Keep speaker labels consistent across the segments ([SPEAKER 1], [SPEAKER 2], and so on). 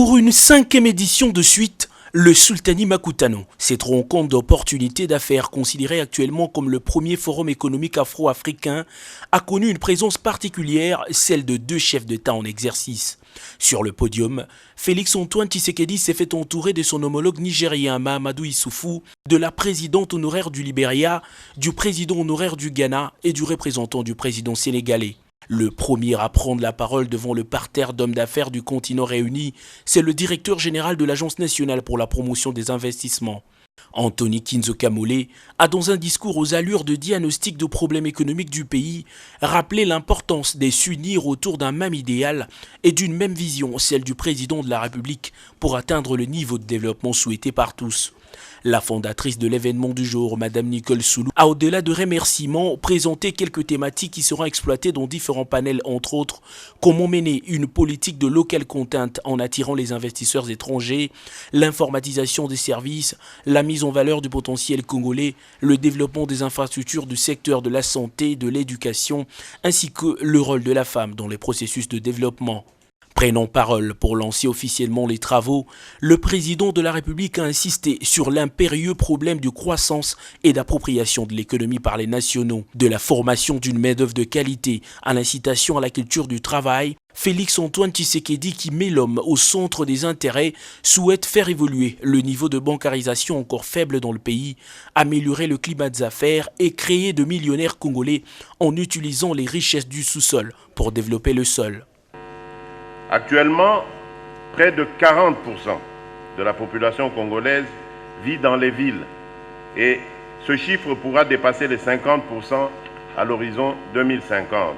[SPEAKER 1] Pour une 5e édition de suite, le Sultani Makutano, cette rencontre d'opportunités d'affaires considérée actuellement comme le premier forum économique afro-africain, a connu une présence particulière, celle de 2 chefs d'État en exercice. Sur le podium, Félix-Antoine Tshisekedi s'est fait entourer de son homologue nigérien Mahamadou Issoufou, de la présidente honoraire du Libéria, du président honoraire du Ghana et du représentant du président sénégalais. Le premier à prendre la parole devant le parterre d'hommes d'affaires du continent réuni, c'est le directeur général de l'Agence nationale pour la promotion des investissements. Anthony Kinzo Kamole a, dans un discours aux allures de diagnostic de problèmes économiques du pays, rappelé l'importance de s'unir autour d'un même idéal et d'une même vision, celle du président de la République, pour atteindre le niveau de développement souhaité par tous. La fondatrice de l'événement du jour, Madame Nicole Soulou, a au-delà de remerciements présenté quelques thématiques qui seront exploitées dans différents panels, entre autres, comment mener une politique de local content en attirant les investisseurs étrangers, l'informatisation des services, la mise en valeur du potentiel congolais, le développement des infrastructures du secteur de la santé, de l'éducation, ainsi que le rôle de la femme dans les processus de développement. Prenant parole pour lancer officiellement les travaux, le président de la République a insisté sur l'impérieux problème de croissance et d'appropriation de l'économie par les nationaux, de la formation d'une main-d'œuvre de qualité à l'incitation à la culture du travail. Félix-Antoine Tshisekedi, qui met l'homme au centre des intérêts, souhaite faire évoluer le niveau de bancarisation encore faible dans le pays, améliorer le climat des affaires et créer de millionnaires congolais en utilisant les richesses du sous-sol pour développer le sol.
[SPEAKER 2] Actuellement, près de 40% de la population congolaise vit dans les villes et ce chiffre pourra dépasser les 50% à l'horizon 2050.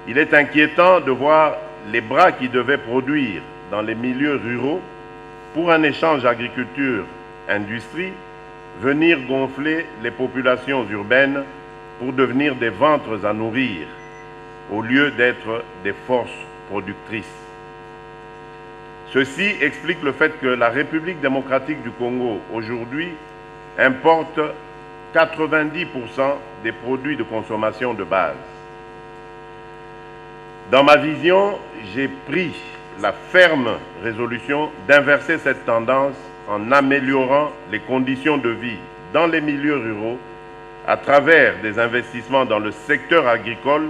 [SPEAKER 2] Il est inquiétant de voir les bras qui devaient produire dans les milieux ruraux pour un échange agriculture-industrie venir gonfler les populations urbaines pour devenir des ventres à nourrir, au lieu d'être des forces productrices. Ceci explique le fait que la République démocratique du Congo, aujourd'hui, importe 90% des produits de consommation de base. Dans ma vision, j'ai pris la ferme résolution d'inverser cette tendance en améliorant les conditions de vie dans les milieux ruraux à travers des investissements dans le secteur agricole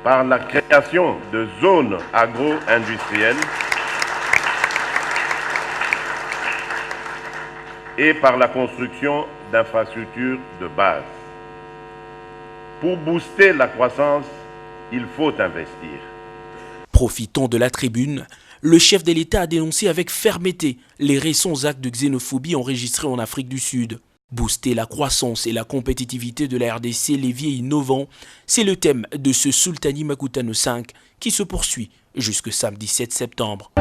[SPEAKER 2] par la création de zones agro-industrielles et par la construction d'infrastructures de base. Pour booster la croissance, il faut investir.
[SPEAKER 1] Profitant de la tribune, le chef de l'État a dénoncé avec fermeté les récents actes de xénophobie enregistrés en Afrique du Sud. Booster la croissance et la compétitivité de la RDC, levier innovant, c'est le thème de ce Sultani Makutano 5 qui se poursuit jusqu'au samedi 7 septembre.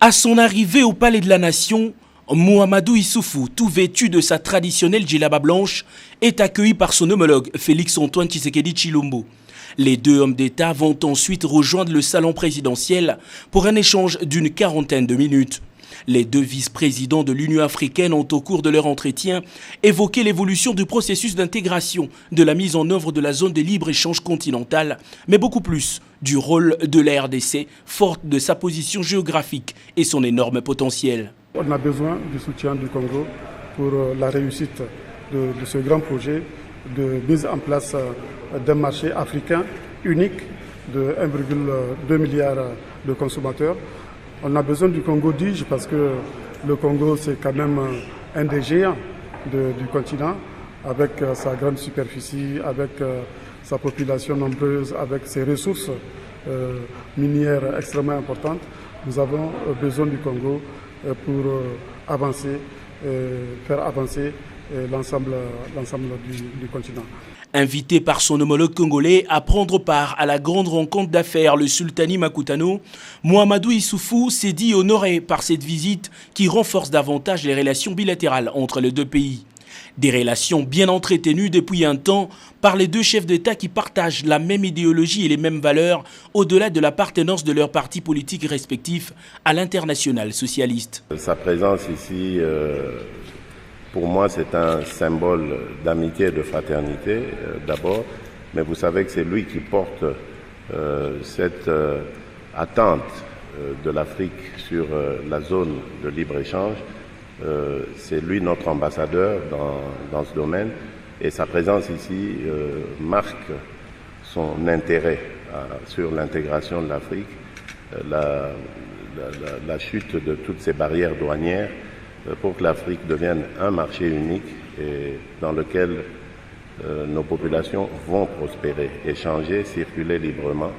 [SPEAKER 1] À son arrivée au Palais de la Nation, Mahamadou Issoufou, tout vêtu de sa traditionnelle djellaba blanche, est accueilli par son homologue Félix-Antoine Tshisekedi Tshilombo. Les 2 hommes d'État vont ensuite rejoindre le salon présidentiel pour un échange d'une 40aine de minutes. Les 2 vice-présidents de l'Union africaine ont, au cours de leur entretien, évoqué l'évolution du processus d'intégration, de la mise en œuvre de la zone de libre-échange continentale, mais beaucoup plus du rôle de la RDC, forte de sa position géographique et son énorme potentiel.
[SPEAKER 3] On a besoin du soutien du Congo pour la réussite de ce grand projet de mise en place d'un marché africain unique de 1,2 milliard de consommateurs. On a besoin du Congo, dis-je, parce que le Congo, c'est quand même un des géants du continent, avec sa grande superficie, avec sa population nombreuse, avec ses ressources minières extrêmement importantes. Nous avons besoin du Congo pour avancer, faire avancer l'ensemble du continent.
[SPEAKER 1] Invité par son homologue congolais à prendre part à la grande rencontre d'affaires, le Sultani Makutano, Mahamadou Issoufou s'est dit honoré par cette visite qui renforce davantage les relations bilatérales entre les 2 pays. Des relations bien entretenues depuis un temps par les deux chefs d'État qui partagent la même idéologie et les mêmes valeurs au-delà de l'appartenance de leurs partis politiques respectifs à l'international socialiste.
[SPEAKER 2] Sa présence ici, pour moi, c'est un symbole d'amitié et de fraternité d'abord, mais vous savez que c'est lui qui porte cette attente de l'Afrique sur la zone de libre-échange. C'est lui notre ambassadeur dans ce domaine et sa présence ici marque son intérêt sur l'intégration de l'Afrique, la chute de toutes ces barrières douanières pour que l'Afrique devienne un marché unique et dans lequel nos populations vont prospérer, échanger, circuler librement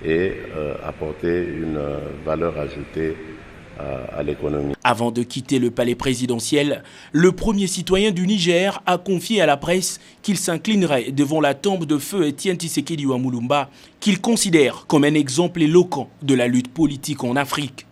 [SPEAKER 2] et apporter une valeur ajoutée à l'économie.
[SPEAKER 1] Avant de quitter le palais présidentiel, le premier citoyen du Niger a confié à la presse qu'il s'inclinerait devant la tombe de feu Etienne Tshisekedi Mulumba, qu'il considère comme un exemple éloquent de la lutte politique en Afrique.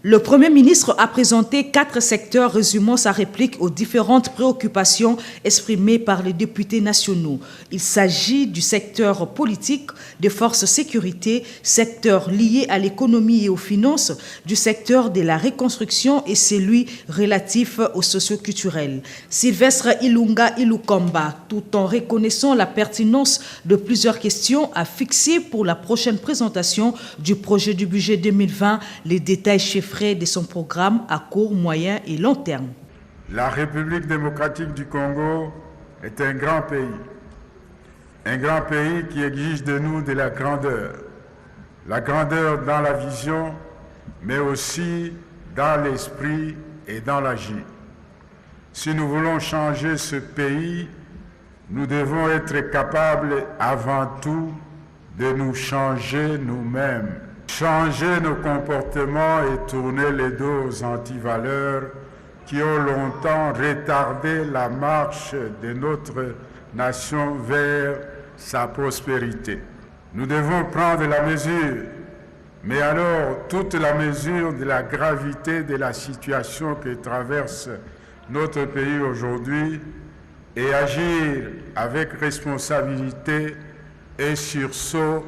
[SPEAKER 4] Le Premier ministre a présenté 4 secteurs résumant sa réplique aux différentes préoccupations exprimées par les députés nationaux. Il s'agit du secteur politique, des forces de sécurité, secteur lié à l'économie et aux finances, du secteur de la reconstruction et celui relatif au socio-culturel. Sylvestre Ilunga Ilukamba, tout en reconnaissant la pertinence de plusieurs questions, a fixé pour la prochaine présentation du projet du budget 2020 les détails chiffrés de son programme à court, moyen et long terme.
[SPEAKER 5] La République démocratique du Congo est un grand pays qui exige de nous de la grandeur dans la vision, mais aussi dans l'esprit et dans l'agir. Si nous voulons changer ce pays, nous devons être capables avant tout de nous changer nous-mêmes. Changer nos comportements et tourner les dos aux antivaleurs qui ont longtemps retardé la marche de notre nation vers sa prospérité. Nous devons prendre la mesure, mais alors toute la mesure de la gravité de la situation que traverse notre pays aujourd'hui et agir avec responsabilité et sursaut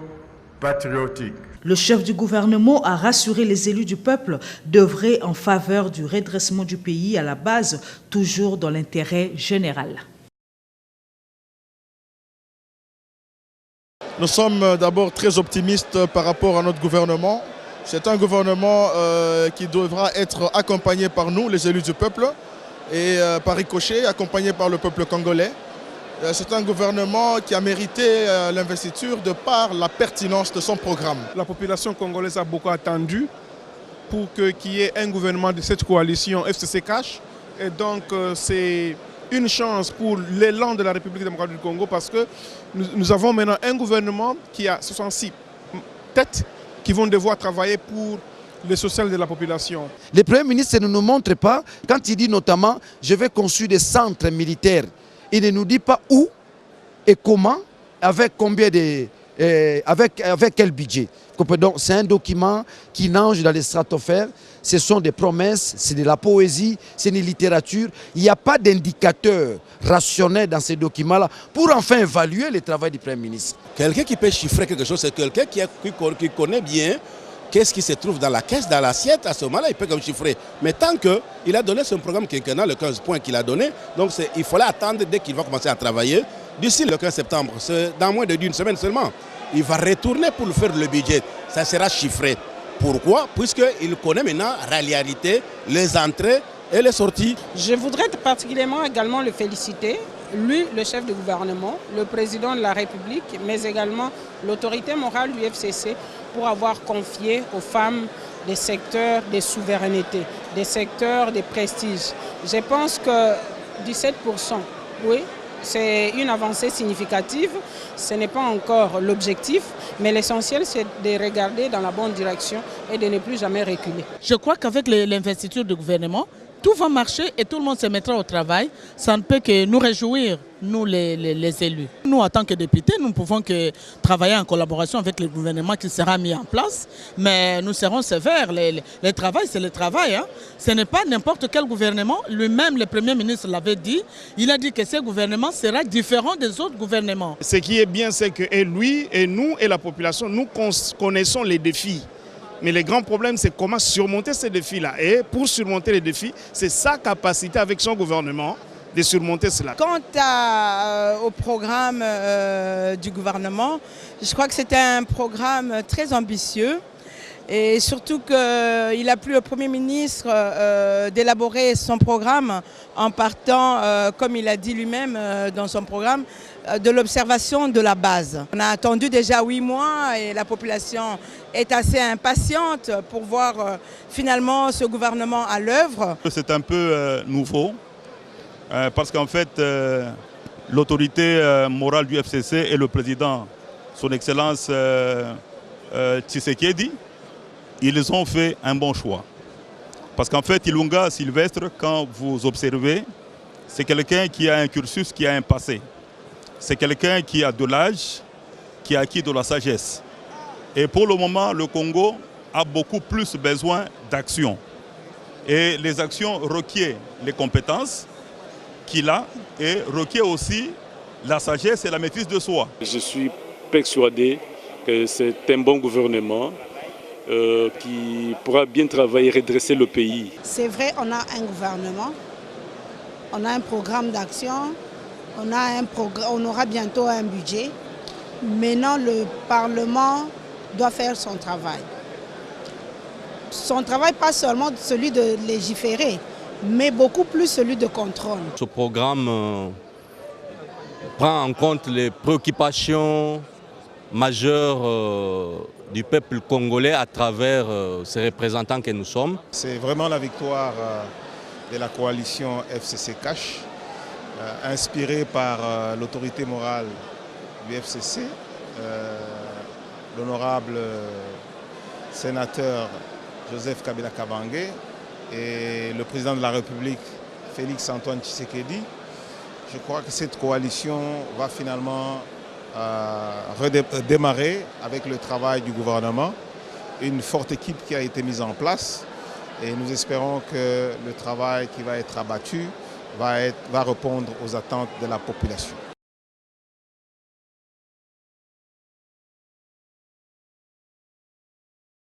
[SPEAKER 5] patriotique.
[SPEAKER 4] Le chef du gouvernement a rassuré les élus du peuple d'œuvrer en faveur du redressement du pays à la base, toujours dans l'intérêt général.
[SPEAKER 6] Nous sommes d'abord très optimistes par rapport à notre gouvernement. C'est un gouvernement qui devra être accompagné par nous, les élus du peuple, et par ricochet, accompagné par le peuple congolais. C'est un gouvernement qui a mérité l'investiture de par la pertinence de son programme.
[SPEAKER 7] La population congolaise a beaucoup attendu pour qu'il y ait un gouvernement de cette coalition FCC-CACH. Et donc c'est une chance pour l'élan de la République démocratique du Congo parce que nous avons maintenant un gouvernement qui a 66 têtes qui vont devoir travailler pour le social de la population.
[SPEAKER 8] Le Premier ministre ne nous montre pas, quand il dit notamment « je vais construire des centres militaires », il ne nous dit pas où et comment, avec combien de, avec quel budget. Donc c'est un document qui nage dans les stratosphères, ce sont des promesses, c'est de la poésie, c'est une littérature. Il n'y a pas d'indicateur rationnel dans ces documents-là pour enfin évaluer le travail du Premier ministre.
[SPEAKER 9] Quelqu'un qui peut chiffrer quelque chose, c'est quelqu'un qui connaît bien qu'est-ce qui se trouve dans la caisse, dans l'assiette. À ce moment-là, il peut comme chiffrer. Mais tant qu'il a donné son programme quinquennal, le 15 points qu'il a donné, donc il fallait attendre dès qu'il va commencer à travailler. D'ici le 15 septembre, dans moins d'une semaine seulement, il va retourner pour faire le budget. Ça sera chiffré. Pourquoi? Puisqu'il connaît maintenant la réalité, les entrées et les sorties.
[SPEAKER 10] Je voudrais particulièrement également le féliciter, lui, le chef du gouvernement, le président de la République, mais également l'autorité morale du FCC pour avoir confié aux femmes des secteurs de souveraineté, des secteurs de prestige. Je pense que 17%, oui, c'est une avancée significative. Ce n'est pas encore l'objectif, mais l'essentiel, c'est de regarder dans la bonne direction et de ne plus jamais reculer.
[SPEAKER 11] Je crois qu'avec l'investiture du gouvernement, tout va marcher et tout le monde se mettra au travail. Ça ne peut que nous réjouir, nous les élus. Nous, en tant que députés, nous ne pouvons que travailler en collaboration avec le gouvernement qui sera mis en place, mais nous serons sévères. Le travail, c'est le travail. Hein. Ce n'est pas n'importe quel gouvernement. Lui-même, le Premier ministre l'avait dit. Il a dit que ce gouvernement sera différent des autres gouvernements.
[SPEAKER 7] Ce qui est bien, c'est que lui et nous et la population, nous connaissons les défis. Mais le grand problème, c'est comment surmonter ces défis-là. Et pour surmonter les défis, c'est sa capacité avec son gouvernement de surmonter cela.
[SPEAKER 10] Quant au programme du gouvernement, je crois que c'était un programme très ambitieux. Et surtout qu'il a plu au Premier ministre d'élaborer son programme en partant, comme il a dit lui-même dans son programme, de l'observation de la base. On a attendu déjà 8 mois et la population est assez impatiente pour voir finalement ce gouvernement à l'œuvre.
[SPEAKER 12] C'est un peu nouveau parce qu'en fait l'autorité morale du FCC et le président, son Excellence Tshisekedi, ils ont fait un bon choix. Parce qu'en fait, Ilunga Sylvestre, quand vous observez, c'est quelqu'un qui a un cursus, qui a un passé. C'est quelqu'un qui a de l'âge, qui a acquis de la sagesse. Et pour le moment, le Congo a beaucoup plus besoin d'actions. Et les actions requièrent les compétences qu'il a et requièrent aussi la sagesse et la maîtrise de soi.
[SPEAKER 13] Je suis persuadé que c'est un bon gouvernement qui pourra bien travailler et redresser le pays.
[SPEAKER 14] C'est vrai, on a un gouvernement, on a un programme d'action, on aura bientôt un budget. Maintenant, le Parlement doit faire son travail. Son travail, pas seulement celui de légiférer, mais beaucoup plus celui de contrôle.
[SPEAKER 15] Ce programme prend en compte les préoccupations majeures du peuple congolais à travers ces représentants que nous sommes.
[SPEAKER 7] C'est vraiment la victoire de la coalition FCC Cash, inspirée par l'autorité morale du FCC, l'honorable sénateur Joseph Kabila Kabange et le président de la République Félix Antoine Tshisekedi. Je crois que cette coalition va finalement redémarrer avec le travail du gouvernement, une forte équipe qui a été mise en place et nous espérons que le travail qui va être abattu va répondre aux attentes de la population.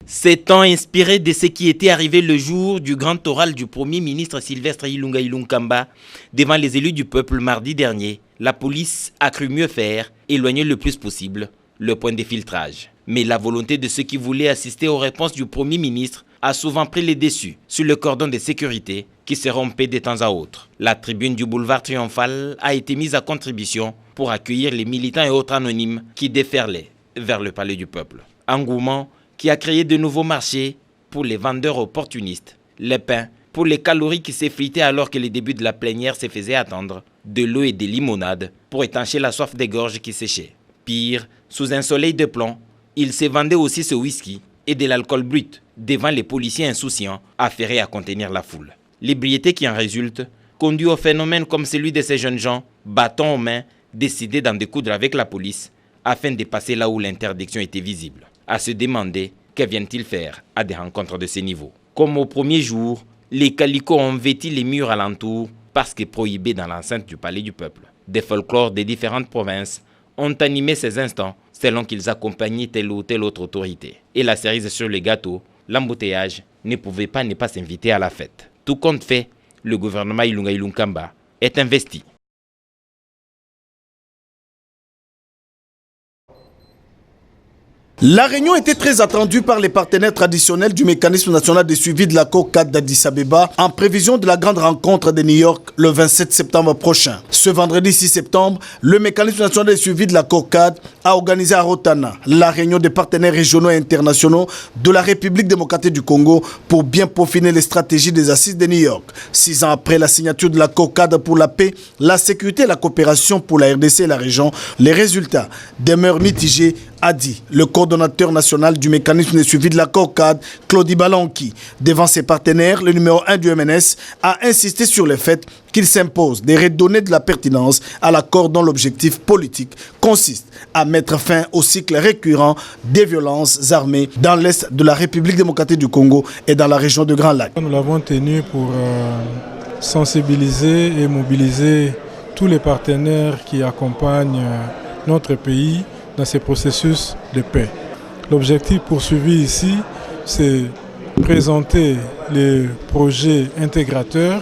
[SPEAKER 1] S'étant inspiré de ce qui était arrivé le jour du grand oral du Premier ministre Sylvestre Ilunga Ilunkamba devant les élus du peuple mardi dernier, la police a cru mieux faire, éloigner le plus possible le point de filtrage. Mais la volonté de ceux qui voulaient assister aux réponses du Premier ministre a souvent pris les dessus sur le cordon de sécurité qui se rompait de temps à autre. La tribune du boulevard Triomphal a été mise à contribution pour accueillir les militants et autres anonymes qui déferlaient vers le palais du peuple. Engouement qui a créé de nouveaux marchés pour les vendeurs opportunistes, les pains pour les calories qui s'effritaient alors que les débuts de la plénière se faisaient attendre, de l'eau et des limonades pour étancher la soif des gorges qui séchaient. Pire, sous un soleil de plomb, il se vendait aussi ce whisky et de l'alcool brut devant les policiers insouciants affairés à contenir la foule. L'ébriété qui en résulte conduit au phénomène comme celui de ces jeunes gens, bâtons aux mains, décidés d'en découdre avec la police afin de passer là où l'interdiction était visible. À se demander que viennent-ils faire à des rencontres de ce niveau. Comme au premier jour, les calicots ont vêti les murs alentours parce que prohibés dans l'enceinte du palais du peuple. Des folklores des différentes provinces ont animé ces instants selon qu'ils accompagnaient telle ou telle autre autorité. Et la cerise sur les gâteaux, l'embouteillage ne pouvait pas ne pas s'inviter à la fête. Tout compte fait, le gouvernement Ilunga Ilunkamba est investi.
[SPEAKER 16] La réunion était très attendue par les partenaires traditionnels du mécanisme national de suivi de la COP4 d'Addis Abeba en prévision de la grande rencontre de New York le 27 septembre prochain. Ce vendredi 6 septembre, le mécanisme national de suivi de la COP4 a organisé à Rotana la réunion des partenaires régionaux et internationaux de la République démocratique du Congo pour bien peaufiner les stratégies des assises de New York. 6 ans après la signature de la COP4 pour la paix, la sécurité et la coopération pour la RDC et la région, les résultats demeurent mitigés a dit le coordonnateur national du mécanisme de suivi de la COCAD, Claudie Balanqui. Devant ses partenaires, le numéro 1 du MNS a insisté sur le fait qu'il s'impose de redonner de la pertinence à l'accord dont l'objectif politique consiste à mettre fin au cycle récurrent des violences armées dans l'est de la République démocratique du Congo et dans la région de Grand Lac.
[SPEAKER 17] Nous l'avons tenu pour sensibiliser et mobiliser tous les partenaires qui accompagnent notre pays dans ces processus de paix. L'objectif poursuivi ici, c'est présenter les projets intégrateurs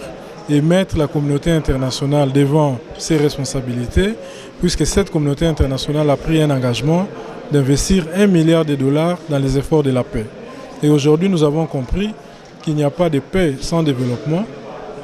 [SPEAKER 17] et mettre la communauté internationale devant ses responsabilités, puisque cette communauté internationale a pris un engagement d'investir $1 milliard dans les efforts de la paix. Et aujourd'hui, nous avons compris qu'il n'y a pas de paix sans développement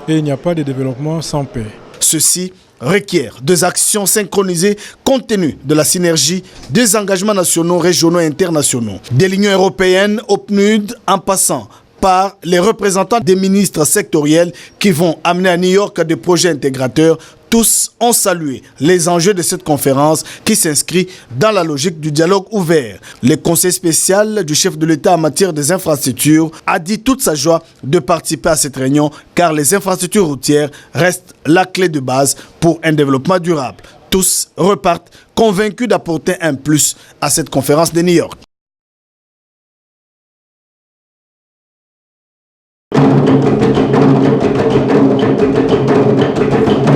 [SPEAKER 17] et il n'y a pas de développement sans paix.
[SPEAKER 16] Ceci requiert des actions synchronisées compte tenu de la synergie des engagements nationaux, régionaux et internationaux, de l'Union européenne au PNUD en passant par les représentants des ministres sectoriels qui vont amener à New York des projets intégrateurs. Tous ont salué les enjeux de cette conférence qui s'inscrit dans la logique du dialogue ouvert. Le conseil spécial du chef de l'État en matière des infrastructures a dit toute sa joie de participer à cette réunion car les infrastructures routières restent la clé de base pour un développement durable. Tous repartent convaincus d'apporter un plus à cette conférence de New York.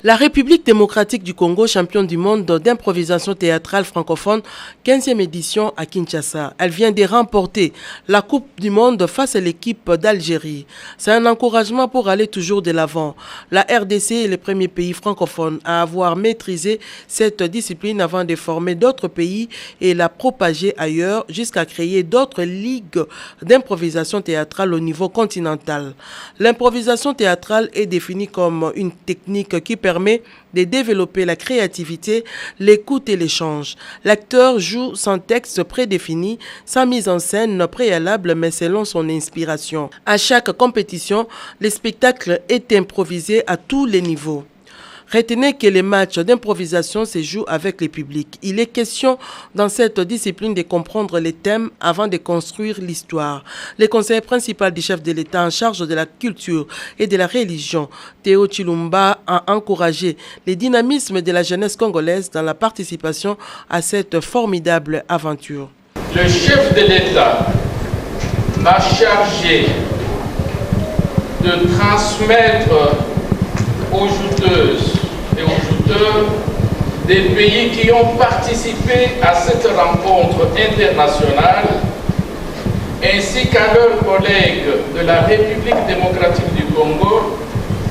[SPEAKER 18] La République démocratique du Congo, championne du monde d'improvisation théâtrale francophone, 15e édition à Kinshasa. Elle vient de remporter la Coupe du monde face à l'équipe d'Algérie. C'est un encouragement pour aller toujours de l'avant. La RDC est le premier pays francophone à avoir maîtrisé cette discipline avant de former d'autres pays et la propager ailleurs jusqu'à créer d'autres ligues d'improvisation théâtrale au niveau continental. L'improvisation théâtrale est définie comme une technique qui permet de développer la créativité, l'écoute et l'échange. L'acteur joue sans texte prédéfini, sans mise en scène préalable, mais selon son inspiration. À chaque compétition, le spectacle est improvisé à tous les niveaux. Retenez que les matchs d'improvisation se jouent avec le public. Il est question dans cette discipline de comprendre les thèmes avant de construire l'histoire. Le conseiller principal du chef de l'État en charge de la culture et de la religion, Théo Chilumba, a encouragé le dynamisme de la jeunesse congolaise dans la participation à cette formidable aventure.
[SPEAKER 19] Le chef de l'État m'a chargé de transmettre aux jouteuses et aux jouteurs des pays qui ont participé à cette rencontre internationale ainsi qu'à leurs collègues de la République démocratique du Congo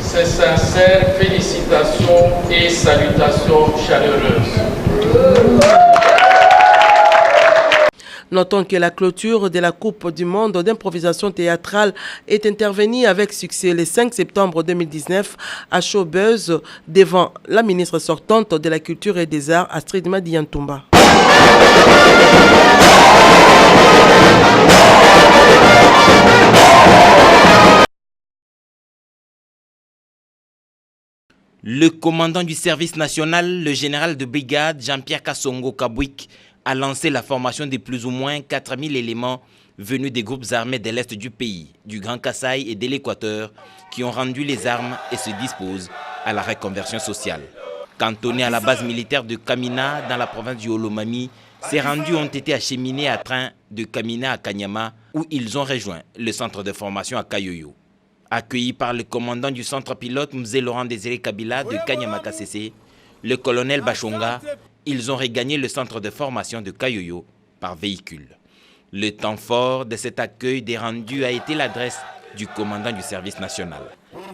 [SPEAKER 19] ses sincères félicitations et salutations chaleureuses.
[SPEAKER 18] Notons que la clôture de la Coupe du monde d'improvisation théâtrale est intervenue avec succès le 5 septembre 2019 à Showbuzz devant la ministre sortante de la Culture et des Arts, Astrid Madiantumba.
[SPEAKER 20] Le commandant du service national, le général de brigade Jean-Pierre Kassongo Kabouik, a lancé la formation de plus ou moins 4000 éléments venus des groupes armés de l'Est du pays, du Grand Kasaï et de l'Équateur, qui ont rendu les armes et se disposent à la reconversion sociale. Cantonnés à la base militaire de Kamina, dans la province du Olomami, ces rendus ont été acheminés à train de Kamina à Kanyama, où ils ont rejoint le centre de formation à Kayoyo. Accueillis par le commandant du centre pilote Mzé Laurent Désiré Kabila de Kanyama Kassese, le colonel Bachonga, ils ont regagné le centre de formation de Kayoyo par véhicule. Le temps fort de cet accueil des rendus a été l'adresse du commandant du service national.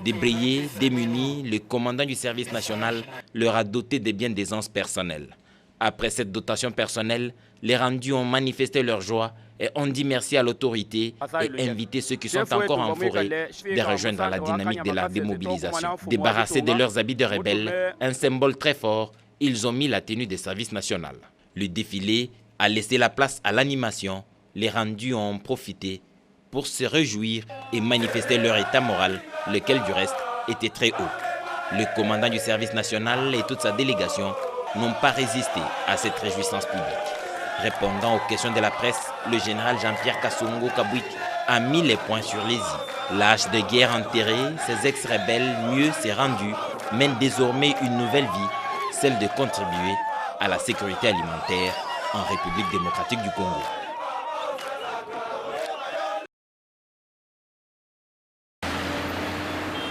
[SPEAKER 20] Débrayé, démuni, le commandant du service national leur a doté des biens d'aisance personnelle. Après cette dotation personnelle, les rendus ont manifesté leur joie et ont dit merci à l'autorité et invité ceux qui sont encore en forêt de rejoindre la dynamique de la démobilisation. Débarrassés de leurs habits de rebelles, un symbole très fort, ils ont mis la tenue des services national. Le défilé a laissé la place à l'animation. Les rendus ont profité pour se réjouir et manifester leur état moral, lequel du reste était très haut. Le commandant du service national et toute sa délégation n'ont pas résisté à cette réjouissance publique. Répondant aux questions de la presse, le général Jean-Pierre Kassongo Kabouik a mis les points sur les i. L'âge de guerre enterré, ces ex-rebelles mieux s'est rendu, mènent désormais une nouvelle vie, celle de contribuer à la sécurité alimentaire en République démocratique du Congo.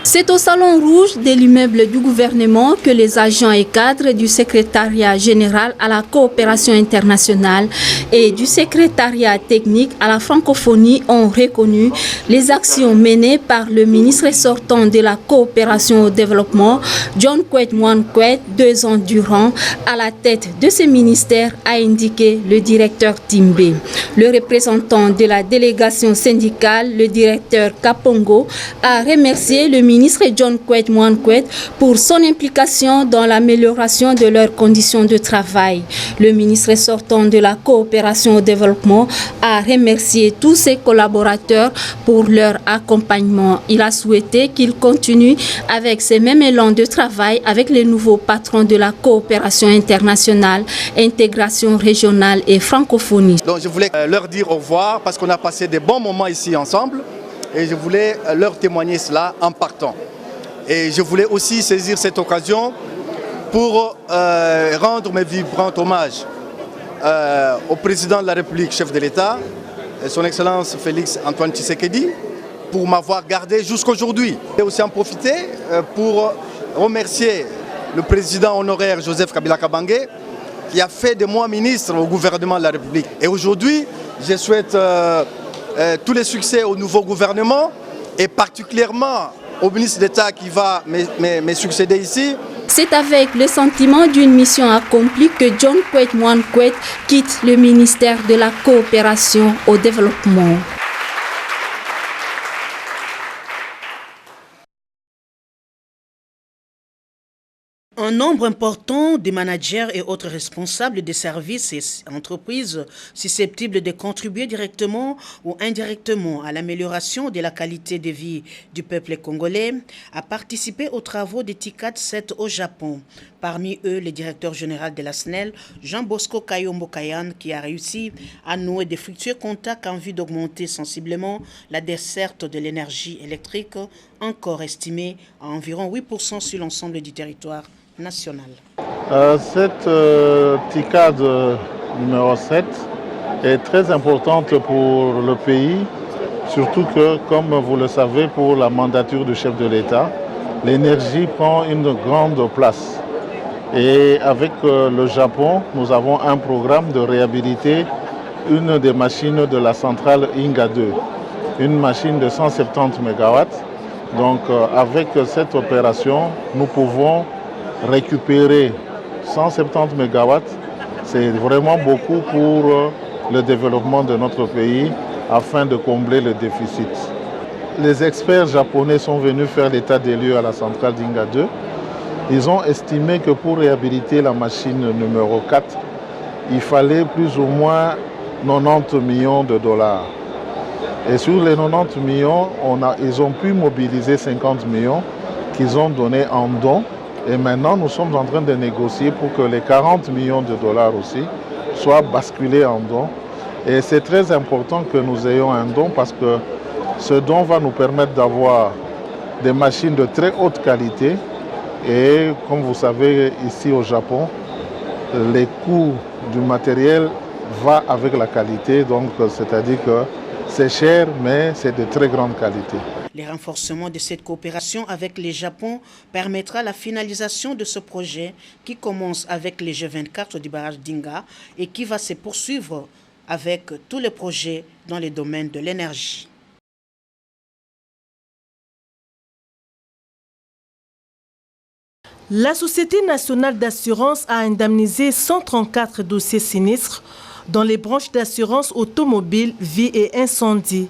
[SPEAKER 21] C'est au Salon Rouge de l'immeuble du gouvernement que les agents et cadres du secrétariat général à la coopération internationale et du secrétariat technique à la francophonie ont reconnu les actions menées par le ministre sortant de la coopération au développement, John Kwet Mwan Kwet, 2 ans durant. À la tête de ce ministère, a indiqué le directeur Timbe. Le représentant de la délégation syndicale, le directeur Kapongo, a remercié le ministre John Kwet Mwan Kwet pour son implication dans l'amélioration de leurs conditions de travail. Le ministre sortant de la coopération au développement a remercié tous ses collaborateurs pour leur accompagnement. Il a souhaité qu'ils continuent avec ces mêmes élans de travail avec les nouveaux patrons de la coopération internationale, intégration régionale et francophonie.
[SPEAKER 22] Donc je voulais leur dire au revoir parce qu'on a passé des bons moments ici ensemble. Et je voulais leur témoigner cela en partant. Et je voulais aussi saisir cette occasion pour rendre mes vibrants hommages au président de la République, chef de l'État, son Excellence Félix Antoine Tshisekedi, pour m'avoir gardé jusqu'aujourd'hui. Et aussi en profiter pour remercier le président honoraire Joseph Kabila Kabange, qui a fait de moi ministre au gouvernement de la République. Et aujourd'hui, je souhaite tous les succès au nouveau gouvernement et particulièrement au ministre d'État qui va me succéder ici.
[SPEAKER 21] C'est avec le sentiment d'une mission accomplie que John Kwet Mwan Kwet quitte le ministère de la coopération au développement.
[SPEAKER 4] Un nombre important de managers et autres responsables des services et entreprises susceptibles de contribuer directement ou indirectement à l'amélioration de la qualité de vie du peuple congolais a participé aux travaux de TICAD 7 au Japon. Parmi eux, le directeur général de la SNEL, Jean-Bosco Kayombo Kayan, qui a réussi à nouer de fructueux contacts en vue d'augmenter sensiblement la desserte de l'énergie électrique, encore estimée à environ 8% sur l'ensemble du territoire national.
[SPEAKER 23] Cette TICAD numéro 7 est très importante pour le pays, surtout que, comme vous le savez, pour la mandature du chef de l'État, l'énergie prend une grande place. Et avec le Japon, nous avons un programme de réhabiliter une des machines de la centrale Inga 2, une machine de 170 MW. Donc avec cette opération, nous pouvons récupérer 170 MW. C'est vraiment beaucoup pour le développement de notre pays afin de combler le déficit. Les experts japonais sont venus faire l'état des lieux à la centrale d'Inga 2. Ils ont estimé que pour réhabiliter la machine numéro 4, il fallait plus ou moins 90 millions de dollars. Et sur les 90 millions, ils ont pu mobiliser 50 millions qu'ils ont donnés en dons. Et maintenant, nous sommes en train de négocier pour que les 40 millions de dollars aussi soient basculés en dons. Et c'est très important que nous ayons un don parce que ce don va nous permettre d'avoir des machines de très haute qualité. Et comme vous savez, ici au Japon, les coûts du matériel vont avec la qualité. Donc, c'est-à-dire que c'est cher, mais c'est de très grande qualité.
[SPEAKER 4] Le renforcement de cette coopération avec le Japon permettra la finalisation de ce projet qui commence avec les G24 du barrage d'Inga et qui va se poursuivre avec tous les projets dans les domaines de l'énergie.
[SPEAKER 24] La Société nationale d'assurance a indemnisé 134 dossiers sinistres dans les branches d'assurance automobile, vie et incendie.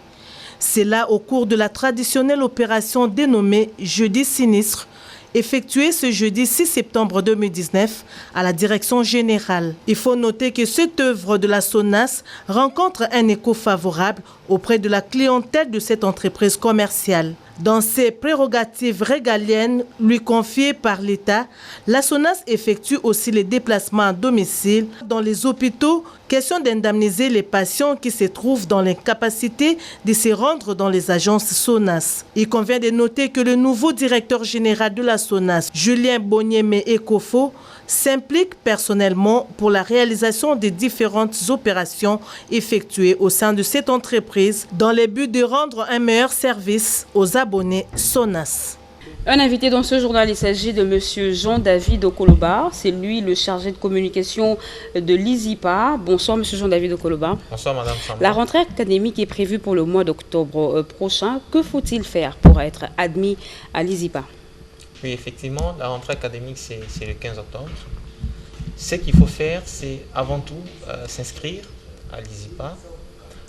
[SPEAKER 24] C'est là au cours de la traditionnelle opération dénommée Jeudi sinistre, effectuée ce jeudi 6 septembre 2019 à la direction générale. Il faut noter que cette œuvre de la SONAS rencontre un écho favorable auprès de la clientèle de cette entreprise commerciale. Dans ses prérogatives régaliennes lui confiées par l'État, la SONAS effectue aussi les déplacements à domicile dans les hôpitaux, question d'indemniser les patients qui se trouvent dans l'incapacité de se rendre dans les agences SONAS. Il convient de noter que le nouveau directeur général de la SONAS, Julien Bonyeme Ekofo, s'implique personnellement pour la réalisation des différentes opérations effectuées au sein de cette entreprise dans le but de rendre un meilleur service aux abonnés SONAS.
[SPEAKER 2] Un invité dans ce journal, il s'agit de M. Jean-David Okoloba. C'est lui le chargé de communication de l'ISIPA. Bonsoir M. Jean-David Okoloba.
[SPEAKER 3] Bonsoir Madame Samba.
[SPEAKER 2] La rentrée académique est prévue pour le mois d'octobre prochain. Que faut-il faire pour être admis à l'ISIPA?
[SPEAKER 3] Oui, effectivement, la rentrée académique, c'est le 15 octobre. Ce qu'il faut faire, c'est avant tout s'inscrire à l'ISIPA.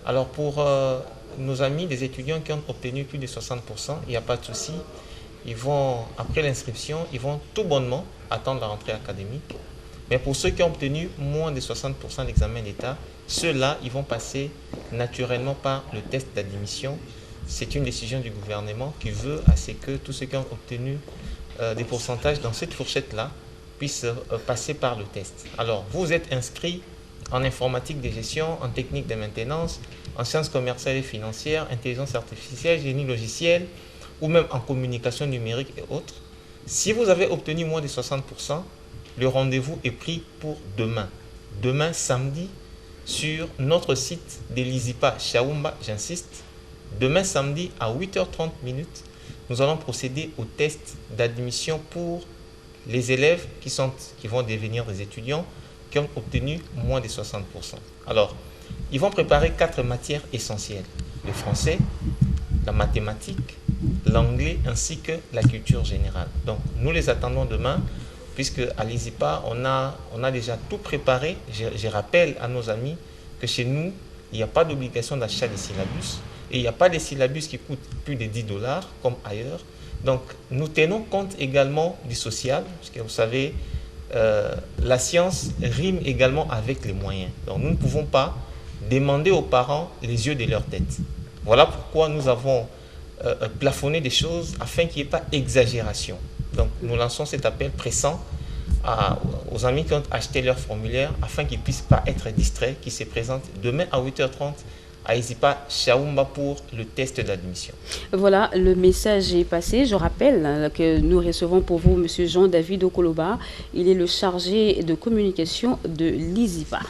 [SPEAKER 3] Alors pour nos amis, des étudiants qui ont obtenu plus de 60%, il n'y a pas de souci. Ils vont, après l'inscription, ils vont tout bonnement attendre la rentrée académique. Mais pour ceux qui ont obtenu moins de 60% de l'examen d'État, ceux-là, ils vont passer naturellement par le test d'admission. C'est une décision du gouvernement qui veut à ce que tous ceux qui ont obtenu des pourcentages dans cette fourchette-là puissent passer par le test. Alors, vous êtes inscrit en informatique de gestion, en technique de maintenance, en sciences commerciales et financières, intelligence artificielle, génie logiciel, ou même en communication numérique et autres. Si vous avez obtenu moins de 60%, le rendez-vous est pris pour demain. Demain, samedi, sur notre site de l'ISIPA Chaoumba, j'insiste. Demain, samedi, à 8h30, nous allons procéder au test d'admission pour les élèves qui vont devenir des étudiants qui ont obtenu moins de 60%. Alors, ils vont préparer 4 matières essentielles. Le français, la mathématique, l'anglais ainsi que la culture générale. Donc, nous les attendons demain, puisque à l'ISIPA, on a déjà tout préparé. Je rappelle à nos amis que chez nous, il n'y a pas d'obligation d'achat des syllabus. Et il n'y a pas des syllabus qui coûtent plus de 10 $ comme ailleurs. Donc, nous tenons compte également du social, parce que vous savez, la science rime également avec les moyens. Donc, nous ne pouvons pas demander aux parents les yeux de leur tête. Voilà pourquoi nous avons plafonné des choses afin qu'il n'y ait pas exagération. Donc, nous lançons cet appel pressant aux amis qui ont acheté leur formulaire afin qu'ils ne puissent pas être distraits, qui se présentent demain à 8h30 à ISIPA Chaoumba pour le test d'admission.
[SPEAKER 2] Voilà, le message est passé. Je rappelle que nous recevons pour vous M. Jean-David Okoloba. Il est le chargé de communication de l'ISIPA.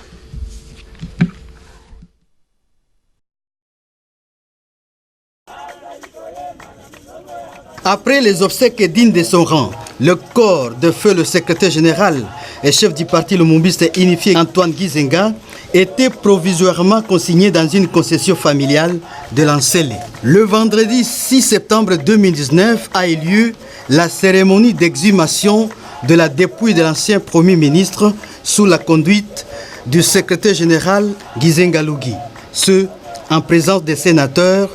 [SPEAKER 5] Après les obsèques dignes de son rang, le corps de feu le secrétaire général et chef du parti lumumbiste unifié Antoine Gizenga était provisoirement consigné dans une concession familiale de Lancélé. Le vendredi 6 septembre 2019 a eu lieu la cérémonie d'exhumation de la dépouille de l'ancien Premier ministre sous la conduite du secrétaire général Gizenga Lugui. Ce, en présence des sénateurs,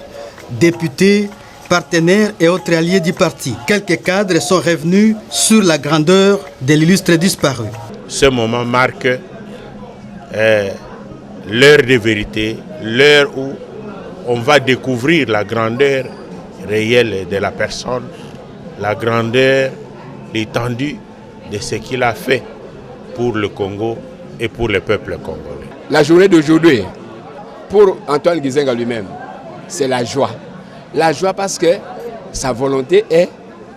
[SPEAKER 5] députés, partenaires et autres alliés du parti. Quelques cadres sont revenus sur la grandeur de l'illustre disparu.
[SPEAKER 6] Ce moment marque l'heure de vérité, l'heure où on va découvrir la grandeur réelle de la personne, la grandeur, l'étendue de ce qu'il a fait pour le Congo et pour le peuple congolais.
[SPEAKER 25] La journée d'aujourd'hui, pour Antoine Gizenga lui-même, c'est la joie. La joie parce que sa volonté est,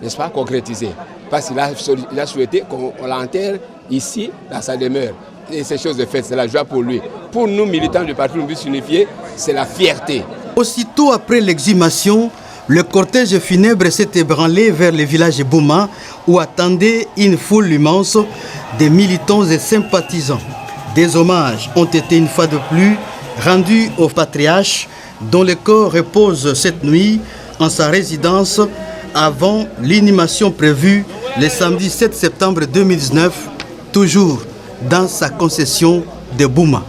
[SPEAKER 25] n'est-ce pas, concrétisée. Parce qu'il a souhaité qu'on l'enterre ici, dans sa demeure. Et ces choses de fait, c'est la joie pour lui. Pour nous, militants du Parti lumumbiste unifié, c'est la fierté.
[SPEAKER 5] Aussitôt après l'exhumation, le cortège funèbre s'est ébranlé vers le village Bouma, où attendait une foule immense de militants et sympathisants. Des hommages ont été une fois de plus rendus au patriarche, dont le corps repose cette nuit en sa résidence avant l'inhumation prévue le samedi 7 septembre 2019, toujours dans sa concession de Bouma.